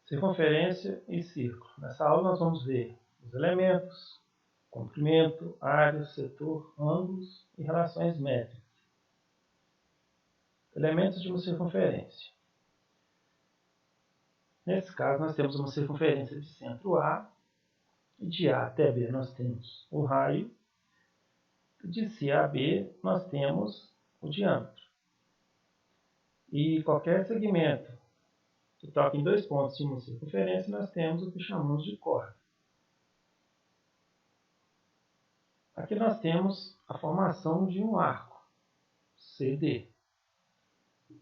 Circunferência e círculo. Nessa aula nós vamos ver os elementos, comprimento, área, setor, ângulos e relações métricas. Elementos de uma circunferência. Nesse caso nós temos uma circunferência de centro A, e de A até B nós temos o raio, e de C a B nós temos o diâmetro. E qualquer segmento que toca em dois pontos de uma circunferência, nós temos o que chamamos de corda. Aqui nós temos a formação de um arco, CD.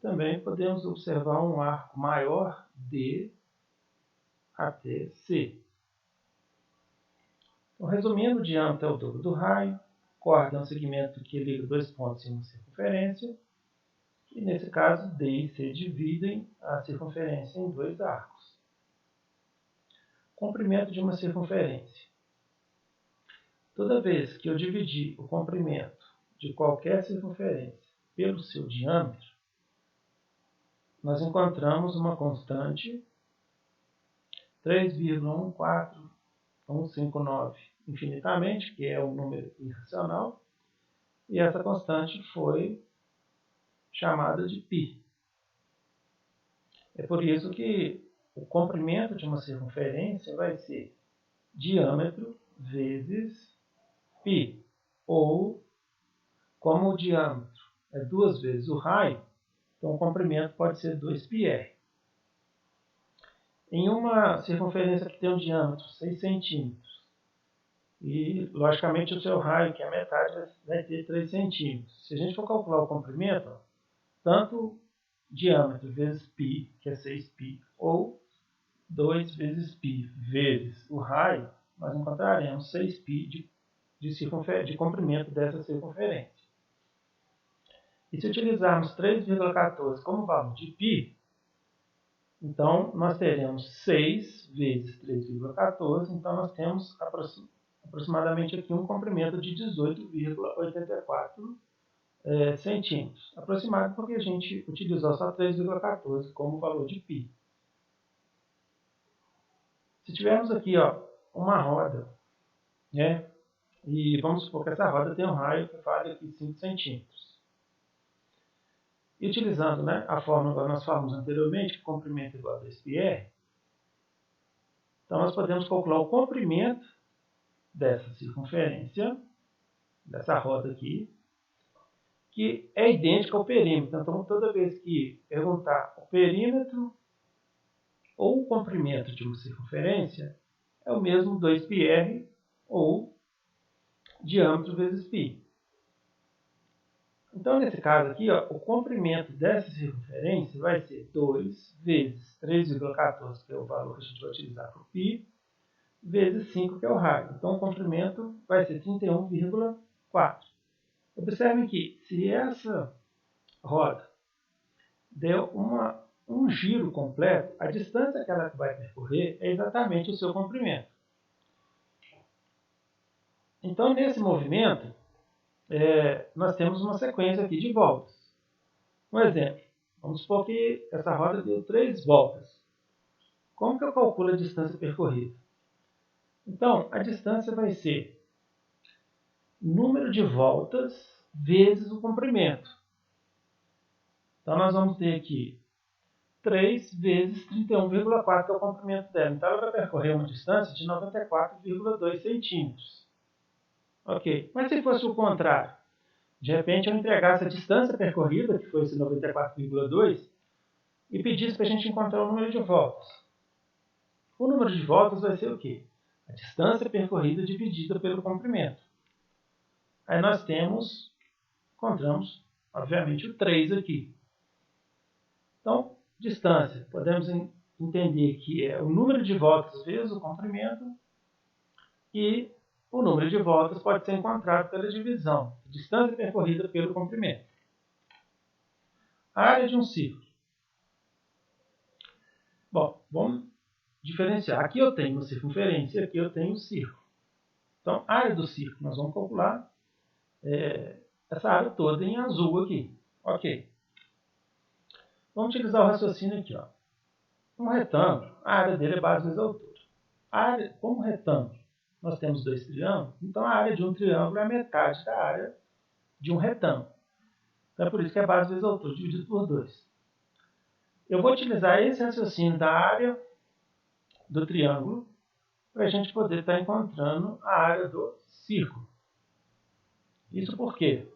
Também podemos observar um arco maior, D, até C. Então, resumindo, o diâmetro é o dobro do raio, corda é um segmento que liga dois pontos em uma circunferência, e nesse caso, D e C dividem a circunferência em dois arcos. Comprimento de uma circunferência. Toda vez que eu dividir o comprimento de qualquer circunferência pelo seu diâmetro, nós encontramos uma constante 3,14159 infinitamente, que é um número irracional, e essa constante foi chamada de π. É por isso que o comprimento de uma circunferência vai ser diâmetro vezes π, ou como o diâmetro é 2 vezes o raio, então o comprimento pode ser 2πr. Em uma circunferência que tem um diâmetro 6 centímetros, e logicamente o seu raio, que é a metade, vai ter 3 centímetros. Se a gente for calcular o comprimento, tanto diâmetro vezes π, que é 6π, ou 2 vezes π vezes o raio, nós encontraremos 6π de comprimento dessa circunferência. E se utilizarmos 3,14 como valor de π, então nós teremos 6 vezes 3,14, então nós temos aproximadamente aqui um comprimento de 18,84 centímetros. Aproximado porque a gente utilizou só 3,14 como valor de π. Se tivermos aqui uma roda, né, e vamos supor que essa roda tem um raio que vale aqui 5 centímetros. E utilizando a fórmula que nós falamos anteriormente, que comprimento é igual a 2πr, então nós podemos calcular o comprimento dessa circunferência, dessa roda aqui, que é idêntica ao perímetro. Então, toda vez que perguntar o perímetro ou o comprimento de uma circunferência, é o mesmo 2πr ou diâmetro vezes π. Então, nesse caso aqui, o comprimento dessa circunferência vai ser 2 vezes 3,14, que é o valor que a gente vai utilizar para o π, vezes 5, que é o raio. Então, o comprimento vai ser 31,4. Observem que, se essa roda der um giro completo, a distância que ela vai percorrer é exatamente o seu comprimento. Então, nesse movimento, nós temos uma sequência aqui de voltas. Um exemplo, vamos supor que essa roda deu 3 voltas. Como que eu calculo a distância percorrida? Então, a distância vai ser número de voltas vezes o comprimento. Então, nós vamos ter aqui 3 vezes 31,4, que é o comprimento dela. Então, ela vai percorrer uma distância de 94,2 centímetros. Ok, mas se fosse o contrário, de repente eu entregasse a distância percorrida, que foi esse 94,2, e pedisse para a gente encontrar o número de voltas. O número de voltas vai ser o quê? A distância percorrida dividida pelo comprimento. Aí nós encontramos, obviamente, o 3 aqui. Então, distância, podemos entender que é o número de voltas vezes o comprimento, e o número de voltas pode ser encontrado pela divisão, distância percorrida pelo comprimento. A área de um círculo. Bom, vamos diferenciar. Aqui eu tenho uma circunferência, aqui eu tenho um círculo. Então, a área do círculo, nós vamos calcular essa área toda em azul aqui. Ok. Vamos utilizar o raciocínio aqui. Um retângulo, a área dele é base vezes altura. Como retângulo, nós temos dois triângulos, então a área de um triângulo é a metade da área de um retângulo. Então é por isso que é base vezes altura, dividido por 2. Eu vou utilizar esse raciocínio da área do triângulo para a gente poder estar encontrando a área do círculo. Isso por quê?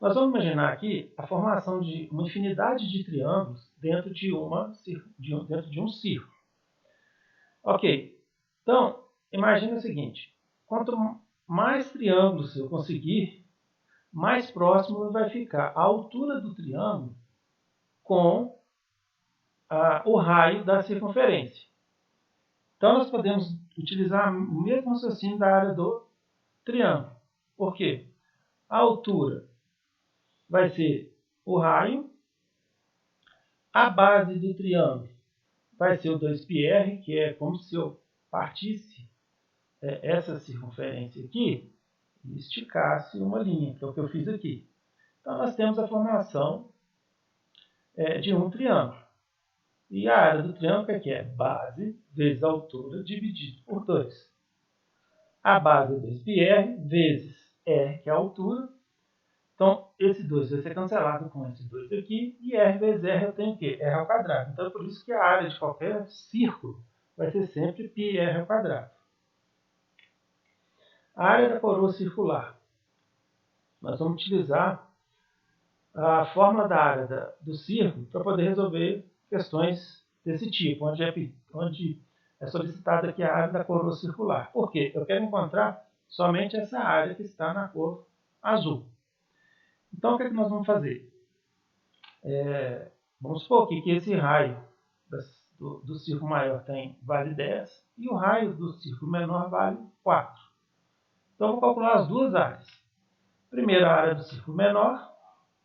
Nós vamos imaginar aqui a formação de uma infinidade de triângulos dentro de um círculo. Ok, então imagine o seguinte, quanto mais triângulos eu conseguir, mais próximo vai ficar a altura do triângulo com o raio da circunferência. Então nós podemos utilizar o mesmo raciocínio da área do triângulo. Por quê? A altura vai ser o raio, a base do triângulo vai ser o 2πr, que é como se eu partisse essa circunferência aqui e esticasse uma linha, que é o que eu fiz aqui. Então nós temos a formação de um triângulo. E a área do triângulo é base vezes a altura dividido por 2. A base é 2πr vezes r, que é a altura. Então, esse 2 vai ser cancelado com esse 2 aqui, e r vezes r eu tenho o quê? R ao quadrado. Então, é por isso que a área de qualquer círculo vai ser sempre πr ao quadrado. A área da coroa circular. Nós vamos utilizar a fórmula da área do círculo para poder resolver questões desse tipo, onde é solicitada aqui a área da coroa circular. Por quê? Eu quero encontrar somente essa área que está na cor azul. Então, o que é que nós vamos fazer? Vamos supor aqui que esse raio do círculo maior vale 10 e o raio do círculo menor vale 4. Então, eu vou calcular as duas áreas. Primeiro, a área do círculo menor,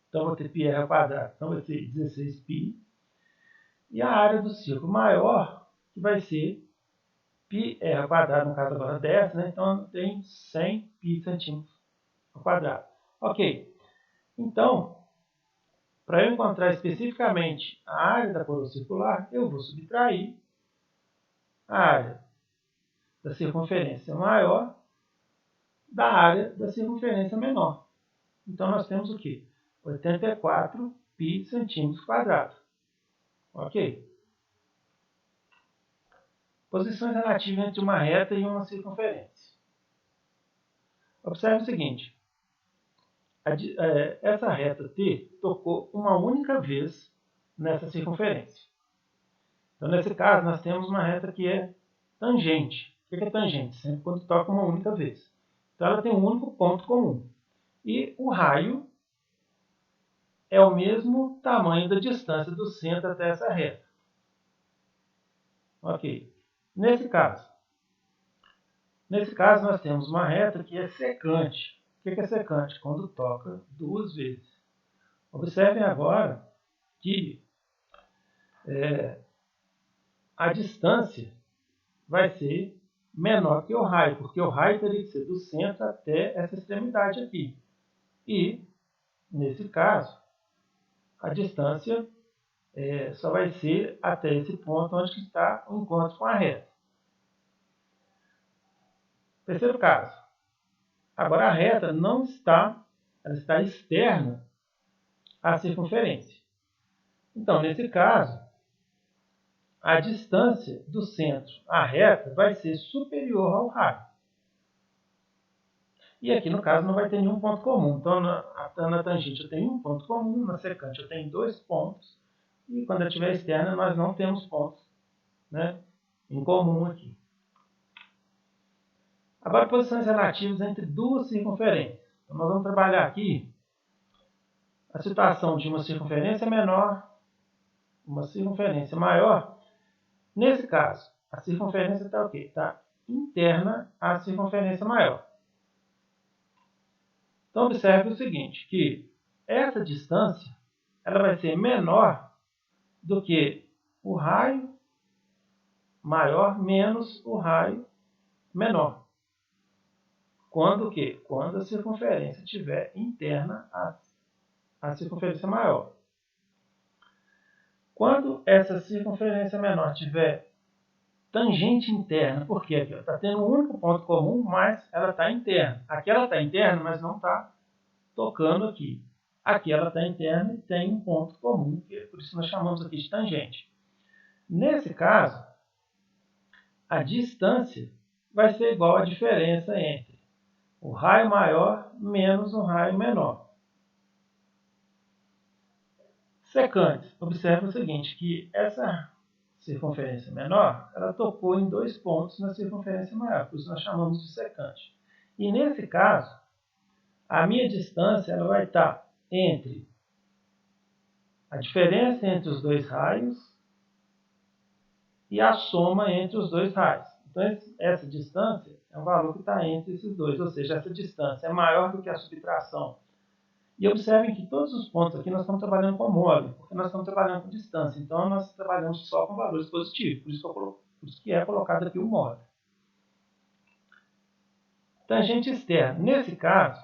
então vou ter πr ao quadrado, então vai ser 16π. E a área do círculo maior, que vai ser πr ao quadrado, no caso agora 10, né? Então tem 100 π centímetros ao quadrado. Ok, então, para eu encontrar especificamente a área da coroa circular, eu vou subtrair a área da circunferência maior da área da circunferência menor. Então, nós temos o quê? 84 π centímetros quadrados. Ok? Posições relativas entre uma reta e uma circunferência. Observe o seguinte. Essa reta T tocou uma única vez nessa circunferência. Então, nesse caso, nós temos uma reta que é tangente. O que é tangente? Sempre quando toca uma única vez. Então, ela tem um único ponto comum. E o raio é o mesmo tamanho da distância do centro até essa reta. Ok. Nesse caso, nós temos uma reta que é secante. O que é secante? Quando toca duas vezes. Observem agora que a distância vai ser menor que o raio, porque o raio teria que ser do centro até essa extremidade aqui. E, nesse caso, a distância só vai ser até esse ponto onde está o encontro com a reta. Terceiro caso. Agora a reta não está, ela está externa à circunferência. Então, nesse caso, a distância do centro à reta vai ser superior ao raio. E aqui, no caso, não vai ter nenhum ponto comum. Então, na tangente eu tenho um ponto comum, na secante eu tenho 2 pontos, e quando eu estiver externa, nós não temos pontos, né, em comum aqui. Agora, posições relativas entre duas circunferências. Então, nós vamos trabalhar aqui a situação de uma circunferência menor, uma circunferência maior. Nesse caso, a circunferência está o quê? Está interna à circunferência maior. Então, observe o seguinte, que essa distância ela vai ser menor do que o raio maior menos o raio menor. Quando o quê? Quando a circunferência estiver interna à circunferência maior. Quando essa circunferência menor tiver tangente interna, porque aqui está tendo um único ponto comum, mas ela está interna. Aqui ela está interna, mas não está tocando aqui. Aqui ela está interna e tem um ponto comum, que por isso nós chamamos aqui de tangente. Nesse caso, a distância vai ser igual à diferença entre o raio maior menos o raio menor. Secantes, observe o seguinte, que essa circunferência menor, ela tocou em dois pontos na circunferência maior, por isso nós chamamos de secante. E nesse caso, a minha distância ela vai estar entre a diferença entre os dois raios e a soma entre os dois raios. Então, essa distância é um valor que está entre esses dois, ou seja, essa distância é maior do que a subtração. E observem que todos os pontos aqui nós estamos trabalhando com módulo, porque nós estamos trabalhando com distância. Então, nós trabalhamos só com valores positivos, por isso que é colocado aqui o módulo. Tangente externa. Nesse caso,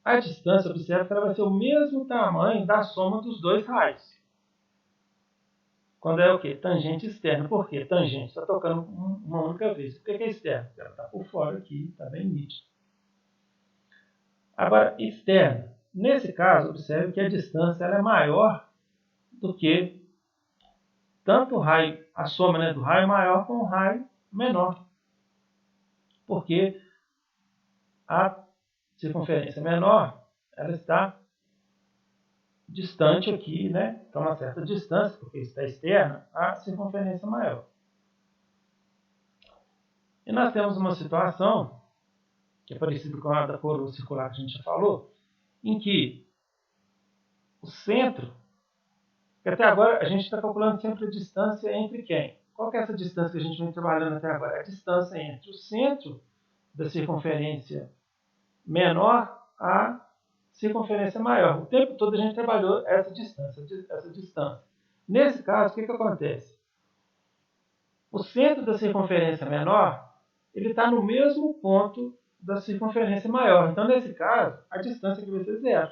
a distância, observe que ela vai ser o mesmo tamanho da soma dos dois raios. Quando é o quê? Tangente externa. Por quê? Tangente está tocando uma única vez. Por que é externa? Porque ela está por fora aqui, está bem nítido. Agora, externa. Nesse caso, observe que a distância ela é maior do que tanto o raio, a soma, né, do raio maior com o raio menor. Porque a circunferência menor ela está distante aqui, né? Então, uma certa distância, porque está externa, à circunferência maior. E nós temos uma situação, que é parecida com a da coroa circular que a gente já falou, em que o centro, que até agora a gente está calculando sempre a distância entre quem? Qual que é essa distância que a gente vem trabalhando até agora? É a distância entre o centro da circunferência menor à circunferência maior. O tempo todo a gente trabalhou essa distância. Nesse caso, o que acontece? O centro da circunferência menor ele está no mesmo ponto da circunferência maior. Então, nesse caso, a distância aqui vai ser zero.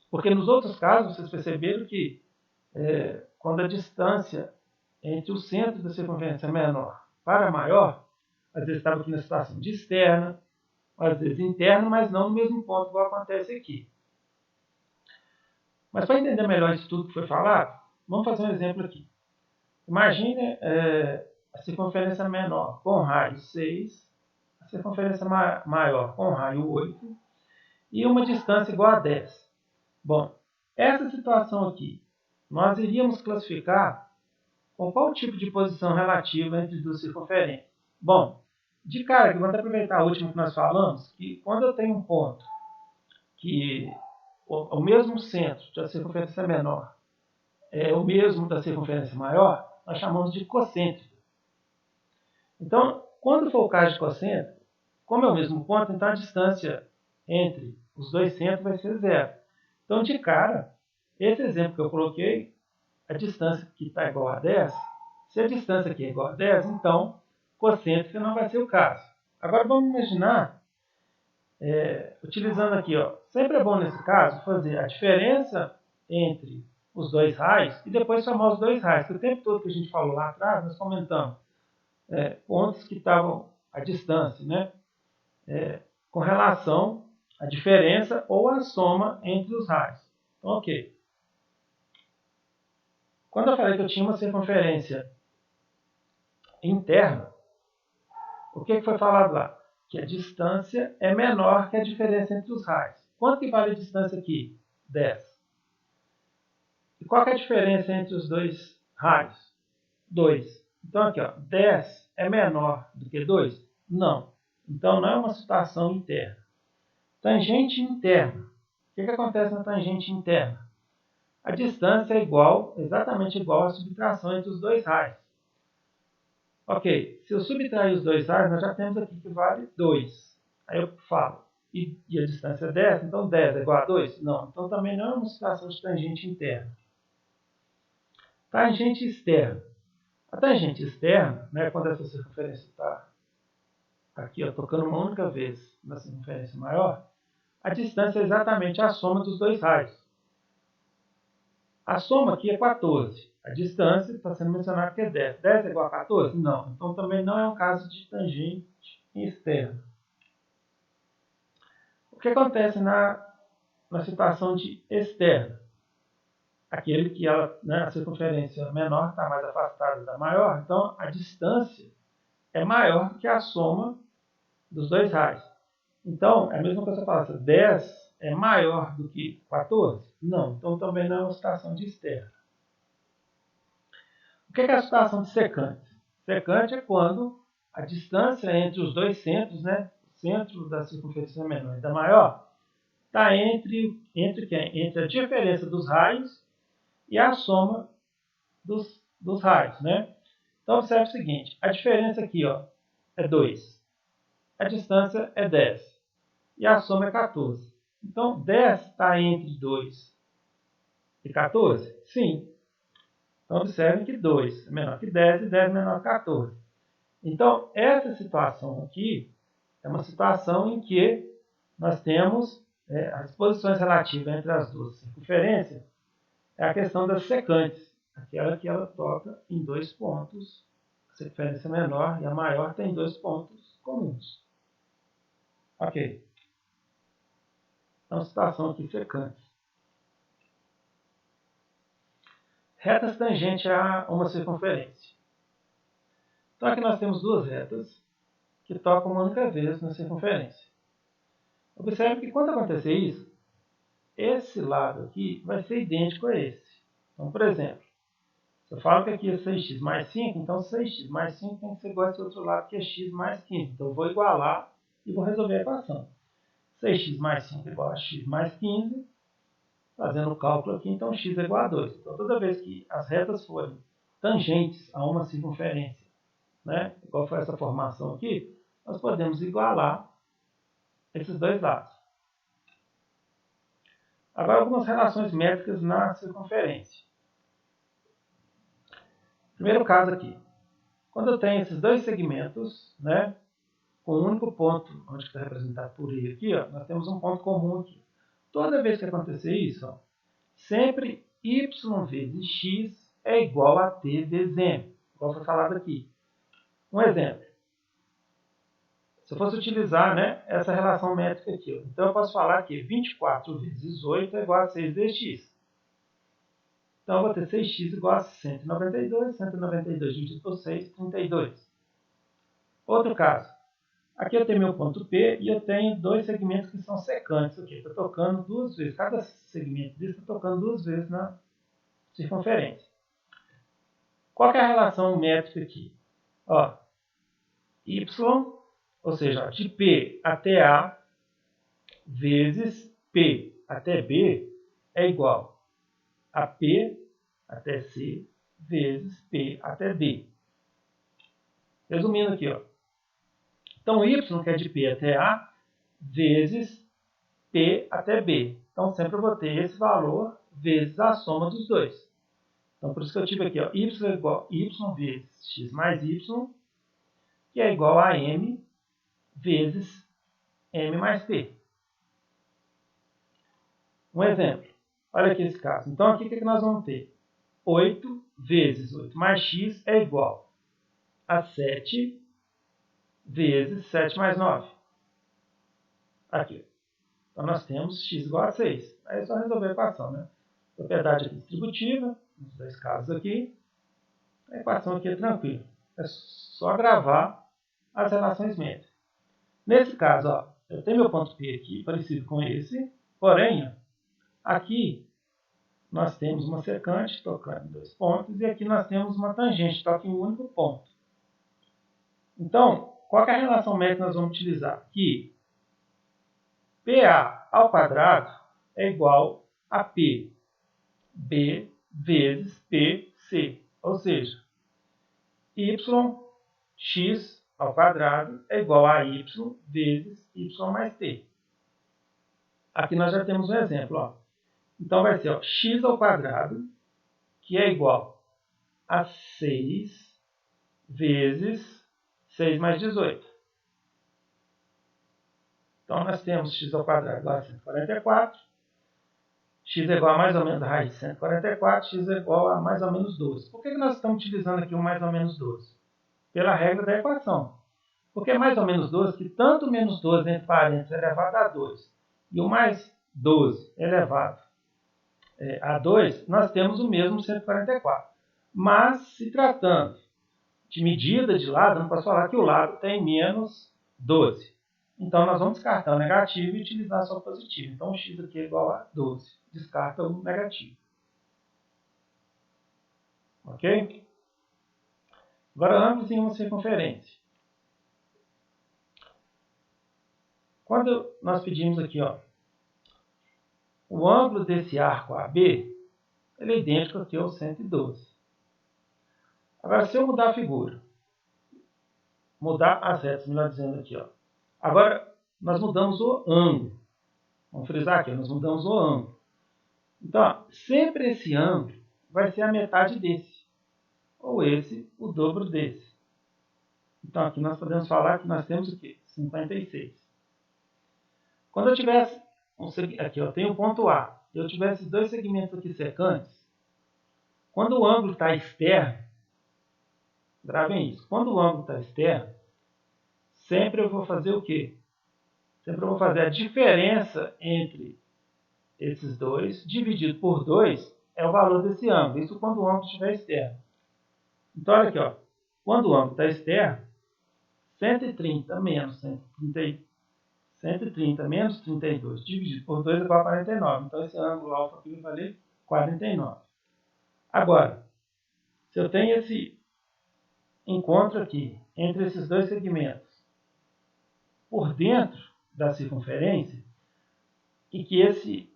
Porque nos outros casos, vocês perceberam que quando a distância entre o centro da circunferência menor para maior, às vezes estava aqui na situação de externa, às vezes interna, mas não no mesmo ponto igual acontece aqui. Mas para entender melhor isso tudo que foi falado, vamos fazer um exemplo aqui. Imagine a circunferência menor com raio 6, a circunferência maior com raio 8 e uma distância igual a 10. Bom, essa situação aqui, nós iríamos classificar com qual tipo de posição relativa entre duas circunferências? Bom, de cara, aqui, vamos aproveitar a última que nós falamos, que quando eu tenho um ponto que o mesmo centro da circunferência menor é o mesmo da circunferência maior, nós chamamos de cocêntrico. Então, quando for o caso de cocêntrico, como é o mesmo ponto, então a distância entre os dois centros vai ser zero. Então, de cara, esse exemplo que eu coloquei, a distância que está igual a 10, se a distância aqui é igual a 10, então cocêntrica não vai ser o caso. Agora vamos imaginar, utilizando aqui, ó, sempre é bom nesse caso fazer a diferença entre os dois raios e depois somar os dois raios. Porque o tempo todo que a gente falou lá atrás, nós comentamos pontos que estavam à distância, né? Com relação à diferença ou à soma entre os raios. Então, ok. Quando eu falei que eu tinha uma circunferência interna, o que foi falado lá? Que a distância é menor que a diferença entre os raios. Quanto que vale a distância aqui? 10. E qual que é a diferença entre os dois raios? 2. Então aqui, ó, 10 é menor do que 2? Não. Então não é uma situação interna. Tangente interna. O que acontece na tangente interna? A distância é exatamente igual à subtração entre os dois raios. Ok, se eu subtrair os dois raios, nós já temos aqui que vale 2. Aí eu falo, e a distância é 10, então 10 é igual a 2? Não, então também não é uma situação de tangente interna. Tangente externa. A tangente externa, né, quando essa circunferência está aqui, ó, tocando uma única vez na circunferência maior, a distância é exatamente a soma dos dois raios. A soma aqui é 14. A distância está sendo mencionada que é 10. 10 é igual a 14? Não. Então também não é um caso de tangente externa. O que acontece na situação de externa? Aquele que ela, a circunferência menor está mais afastada da maior, então a distância é maior do que a soma dos dois raios. Então, é a mesma coisa que você fala, 10 é maior do que 14? Não, então também não é uma situação de externa. O que é a situação de secante? Secante é quando a distância entre os dois centros, o centro da circunferência menor e da maior, está entre quem? Entre a diferença dos raios e a soma dos raios. Então, observe o seguinte, a diferença aqui é 2, a distância é 10 e a soma é 14. Então, 10 está entre 2 e 14? Sim. Então, observe que 2 é menor que 10 e 10 é menor que 14. Então, essa situação aqui é uma situação em que nós temos as posições relativas entre as duas circunferências, é a questão das secantes, aquela que ela toca em dois pontos, a circunferência menor e a maior tem dois pontos comuns. Ok. Então, situação aqui secante. Retas tangentes a uma circunferência. Então, aqui nós temos duas retas que tocam uma única vez na circunferência. Observe que quando acontecer isso, esse lado aqui vai ser idêntico a esse. Então, por exemplo, se eu falo que aqui é 6x mais 5, então 6x mais 5 tem que ser igual a esse outro lado que é x mais 15. Então, eu vou igualar e vou resolver a equação. 6x mais 5 é igual a x mais 15. Fazendo o cálculo aqui, então x é igual a 2. Então, toda vez que as retas forem tangentes a uma circunferência, igual foi essa formação aqui, nós podemos igualar esses dois lados. Agora, algumas relações métricas na circunferência. Primeiro caso aqui. Quando eu tenho esses dois segmentos, com um único ponto, onde está representado por I aqui, nós temos um ponto comum aqui. Toda vez que acontecer isso, sempre y vezes x é igual a t vezes m, igual foi falado aqui. Um exemplo. Se eu fosse utilizar essa relação métrica aqui, então eu posso falar que 24 vezes 8 é igual a 6 vezes x. Então, eu vou ter 6x igual a 192, 192 dividido por 6, 32. Outro caso. Aqui eu tenho meu ponto P e eu tenho dois segmentos que são secantes. Estou tocando duas vezes. Cada segmento desse está tocando duas vezes na circunferência. Qual que é a relação métrica aqui? Y, ou seja, de P até A, vezes P até B é igual a P até C vezes P até D. Resumindo aqui, então y, que é de P até A, vezes P até B. Então, sempre eu vou ter esse valor vezes a soma dos dois. Então, por isso que eu tive aqui, y é igual a y vezes x mais y, que é igual a m vezes m mais p. Um exemplo. Olha aqui esse caso. Então, aqui o que nós vamos ter? 8 vezes 8 mais x é igual a 7 vezes 7 mais 9. Aqui. Então, nós temos x igual a 6. Aí é só resolver a equação, Propriedade aqui distributiva, nos dois casos aqui. A equação aqui é tranquila. É só gravar as relações métricas. Nesse caso, eu tenho meu ponto P aqui, parecido com esse. Porém, aqui nós temos uma secante tocando em dois pontos. E aqui nós temos uma tangente toca em um único ponto. Então, qual é a relação métrica que nós vamos utilizar? Que PA ao quadrado é igual a PB vezes PC. Ou seja, yx ao quadrado é igual a y vezes y mais t. Aqui nós já temos um exemplo. Então, vai ser x ao quadrado, que é igual a 6 vezes 6 mais 18. Então, nós temos x ao quadrado igual a 144. x é igual a mais ou menos a raiz de 144, x é igual a mais ou menos 12. Por que nós estamos utilizando aqui o mais ou menos 12? Pela regra da equação. Porque é mais ou menos 12 que tanto menos 12 entre parênteses elevado a 2 e o mais 12 elevado a 2, nós temos o mesmo 144. Mas, se tratando de medida de lado, não posso falar que o lado tem menos 12. Então, nós vamos descartar o negativo e utilizar só o positivo. Então, o x aqui é igual a 12. Descarta o negativo. Ok? Agora, ângulos em uma circunferência. Quando nós pedimos aqui, ó, o ângulo desse arco AB, ele é idêntico aqui ao 112. Agora, se eu mudar a figura, mudar as retas, melhor dizendo aqui, ó. Agora, nós mudamos o ângulo. Vamos frisar aqui, nós mudamos o ângulo. Então, ó, sempre esse ângulo vai ser a metade desse. Ou esse, o dobro desse. Então, aqui nós podemos falar que nós temos o quê? 56. Quando eu tivesse, aqui eu tenho o ponto A, eu tivesse dois segmentos aqui secantes, quando o ângulo está externo, gravem isso, quando o ângulo está externo, sempre eu vou fazer o quê? Sempre eu vou fazer a diferença entre esses dois, dividido por 2, é o valor desse ângulo. Isso quando o ângulo estiver externo. Então, olha aqui, ó. Quando o ângulo está externo, 130 menos 130 menos 32 dividido por 2 é igual a 49. Então, esse ângulo alfa aqui vai valer 49. Agora, se eu tenho esse encontro aqui entre esses dois segmentos por dentro da circunferência, e que esse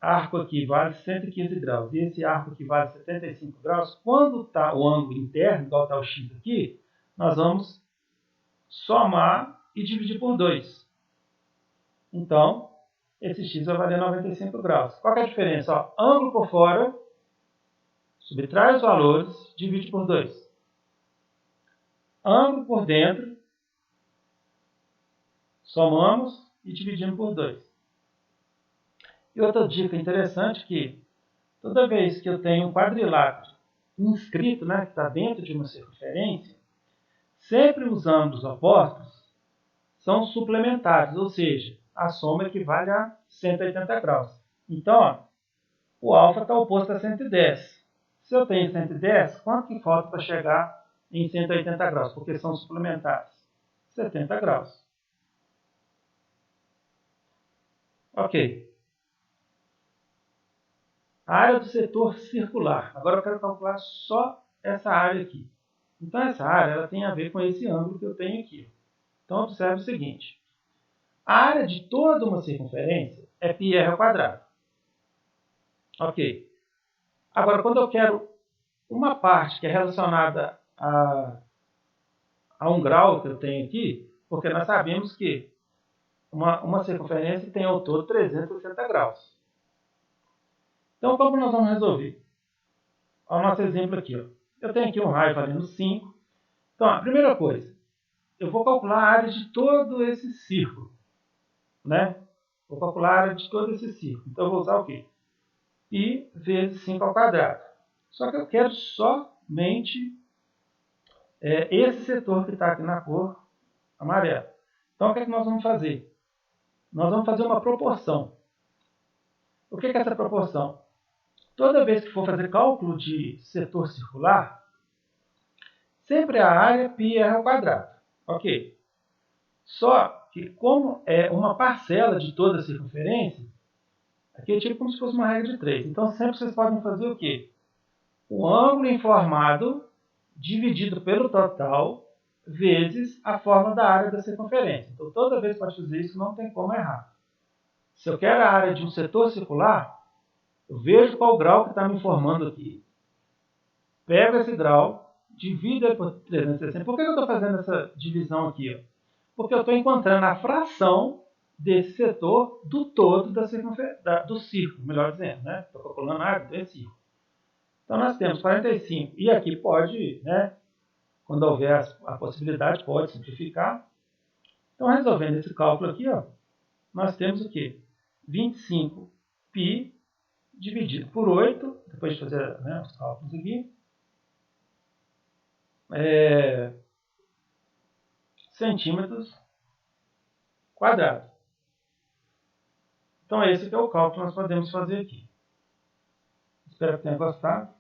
arco aqui vale 115 graus e esse arco aqui vale 75 graus, quando está o ângulo interno, igual está o x aqui, nós vamos somar e dividir por 2. Então, esse x vai valer 95 graus. Qual que é a diferença? Ó, ângulo por fora, subtrai os valores, divide por 2. Ângulo por dentro, somamos e dividimos por 2. E outra dica interessante é que toda vez que eu tenho um quadrilátero inscrito, né, que está dentro de uma circunferência, sempre os ângulos opostos são suplementares, ou seja, a soma equivale a 180 graus. Então, ó, o alfa está oposto a 110. Se eu tenho 110, quanto que falta para chegar em 180 graus? Porque são suplementares. 70 graus. Ok. A área do setor circular. Agora eu quero calcular só essa área aqui. Então, essa área ela tem a ver com esse ângulo que eu tenho aqui. Então, observe o seguinte. A área de toda uma circunferência é πr ao quadrado. Ok. Agora, quando eu quero uma parte que é relacionada a um grau que eu tenho aqui, porque nós sabemos que uma circunferência tem ao todo 360 graus. Então, como nós vamos resolver? Olha o nosso exemplo aqui. Ó. Eu tenho aqui um raio valendo 5. Então, a primeira coisa, eu vou calcular a área de todo esse círculo. Né? Vou calcular a área de todo esse círculo. Então, eu vou usar o quê? Π vezes 5 ao quadrado. Só que eu quero somente esse setor que está aqui na cor amarela. Então, o que é que nós vamos fazer? Nós vamos fazer uma proporção. O que é essa proporção? Toda vez que for fazer cálculo de setor circular, sempre a área πr ao quadrado. Ok? Só que como é uma parcela de toda a circunferência, aqui é tipo como se fosse uma regra de 3. Então, sempre vocês podem fazer o quê? O ângulo informado dividido pelo total vezes a forma da área da circunferência. Então, toda vez que pode fazer isso, não tem como errar. Se eu quero a área de um setor circular, eu vejo qual grau que está me informando aqui. Pego esse grau, divido por 360. Por que eu estou fazendo essa divisão aqui? Ó? Porque eu estou encontrando a fração desse setor do todo do círculo, melhor dizendo. Né? Estou calculando a área desse círculo. Então, nós temos 45. E aqui pode, né, quando houver a possibilidade, pode simplificar. Então, resolvendo esse cálculo aqui, ó, nós temos o quê? 25π dividido por 8, depois de fazer, né, os cálculos aqui, centímetros quadrados. Então esse que é o cálculo que nós podemos fazer aqui. Espero que tenha gostado.